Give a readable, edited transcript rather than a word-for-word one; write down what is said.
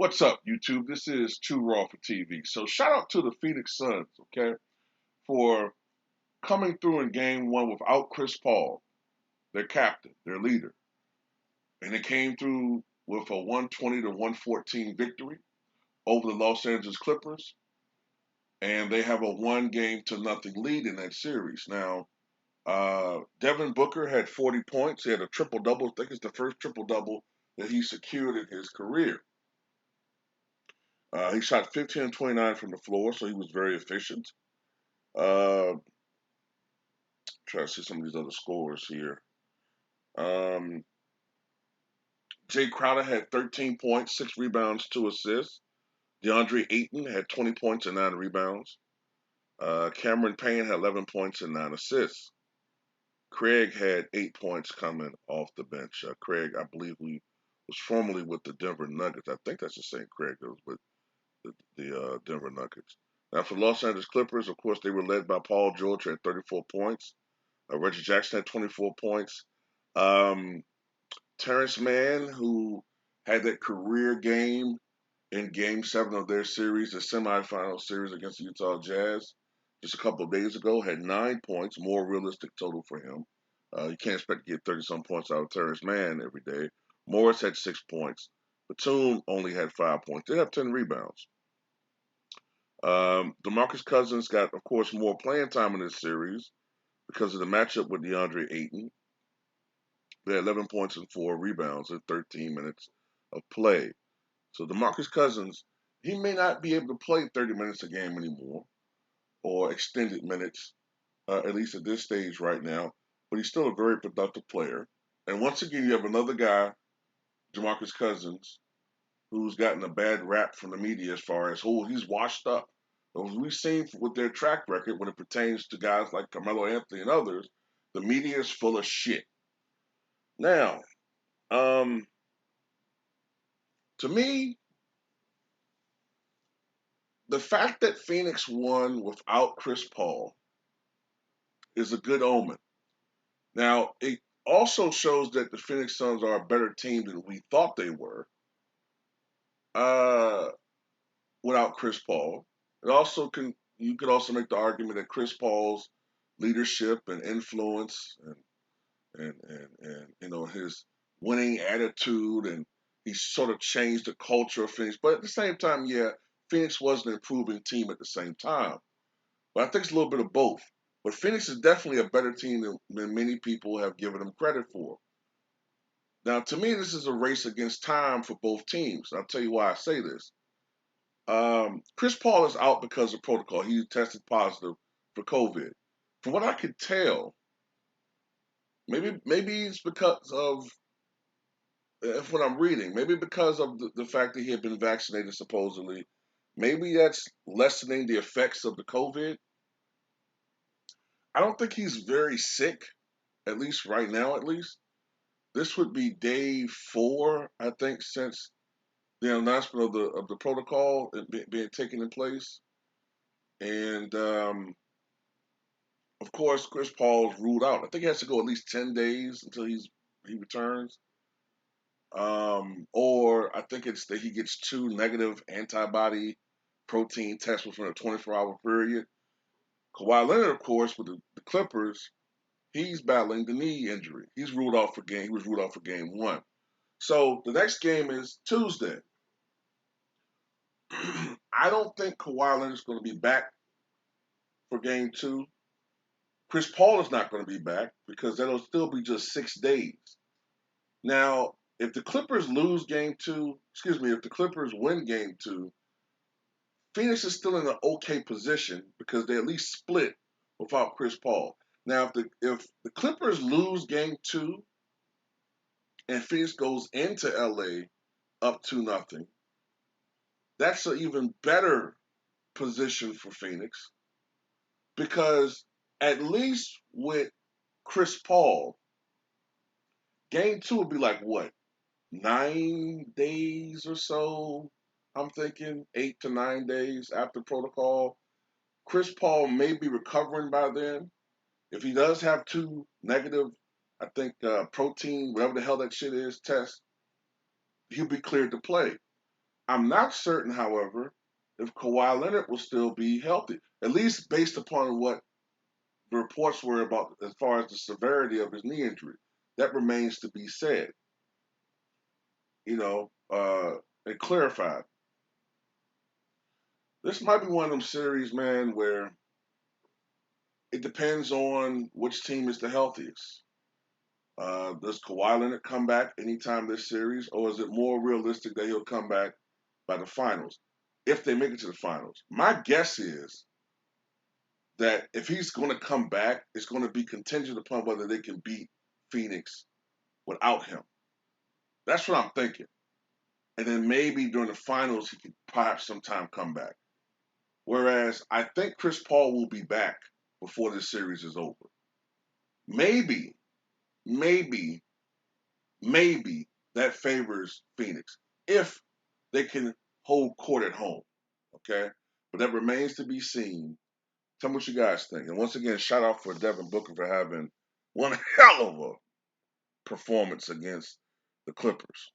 What's up, YouTube? This is True Raw for TV. So shout out to the Phoenix Suns, okay, for coming through in game one without Chris Paul, their captain, their leader. And it came through with a 120 to 114 victory over the Los Angeles Clippers. And they have a one game to nothing lead in that series. Now, Devin Booker had 40 points. He had a triple double. I think it's the first triple double that he secured in his career. He shot 15 and 29 from the floor, so he was very efficient. Uh, Try to see some of these other scores here. Um, Jay Crowder had 13 points, 6 rebounds, 2 assists. DeAndre Ayton had 20 points and 9 rebounds. Cameron Payne had 11 points and 9 assists. Craig had 8 points coming off the bench. Craig, I believe, we was formerly with the Denver Nuggets. I think that's the same Craig that was with the Denver Nuggets. Now, for Los Angeles Clippers, of course, they were led by Paul George at 34 points. Reggie Jackson had 24 points. Um, Terrence Mann, who had that career game in Game 7 of their series, the semifinal series against the Utah Jazz, just a couple of days ago, had 9 points, more realistic total for him. You can't expect to get 30-some points out of Terrence Mann every day. Morris had 6 points. Batum only had 5 points. They have 10 rebounds. DeMarcus Cousins got, of course, more playing time in this series because of the matchup with DeAndre Ayton. They had 11 points and 4 rebounds in 13 minutes of play. So DeMarcus Cousins, he may not be able to play 30 minutes a game anymore or extended minutes, at least at this stage right now, but he's still a very productive player. And once again, you have another guy, DeMarcus Cousins, who's gotten a bad rap from the media as far as, oh, he's washed up. But as we've seen with their track record when it pertains to guys like Carmelo Anthony and others, the media is full of shit. Now, um, to me, the fact that Phoenix won without Chris Paul is a good omen. Now, it also shows that the Phoenix Suns are a better team than we thought they were uh, without Chris Paul. It also can you could also make the argument that Chris Paul's leadership and influence and his winning attitude, and he sort of changed the culture of Phoenix. But at the same time, yeah, Phoenix was an improving team at the same time. But I think it's a little bit of both. But Phoenix is definitely a better team than many people have given them credit for. Now, to me, this is a race against time for both teams. I'll tell you why I say this. Chris Paul is out because of protocol. He tested positive for COVID. From what I could tell, maybe it's because of if what I'm reading, maybe because of the fact that he had been vaccinated supposedly. Maybe that's lessening the effects of the COVID. I don't think he's very sick, at least right now, at least. This would be day 4, I think, since the announcement of the protocol being taken in place. And of course, Chris Paul's ruled out. I think he has to go at least 10 days until he returns. Or I think it's that he gets 2 negative antibody protein tests within a 24-hour period. Kawhi Leonard, of course, with the Clippers, he's battling the knee injury. He was ruled out for game 1. So the next game is Tuesday. I don't think Kawhi Leonard is going to be back for game 2. Chris Paul is not going to be back because that'll still be just 6 days. Now, if the Clippers if the Clippers win game 2, Phoenix is still in an okay position because they at least split without Chris Paul. Now, if the Clippers lose game 2 and Phoenix goes into LA up 2-0, that's an even better position for Phoenix because at least with Chris Paul, game 2 would be like what, 9 days or so? I'm thinking 8 to 9 days after protocol. Chris Paul may be recovering by then. If he does have 2 negative, I think protein, whatever the hell that shit is, tests, he'll be cleared to play. I'm not certain, however, if Kawhi Leonard will still be healthy, at least based upon what the reports were about as far as the severity of his knee injury. That remains to be said, you know, and clarified. This might be one of them series, man, where it depends on which team is the healthiest. Does Kawhi Leonard come back anytime this series, or is it more realistic that he'll come back by the finals, if they make it to the finals? My guess is that if he's going to come back, it's going to be contingent upon whether they can beat Phoenix without him. That's what I'm thinking. And then maybe during the finals, he could perhaps sometime come back. Whereas I think Chris Paul will be back before this series is over. Maybe, maybe, maybe that favors Phoenix if they can hold court at home. Okay? But that remains to be seen. Tell me what you guys think. And once again, shout out for Devin Booker for having one hell of a performance against the Clippers.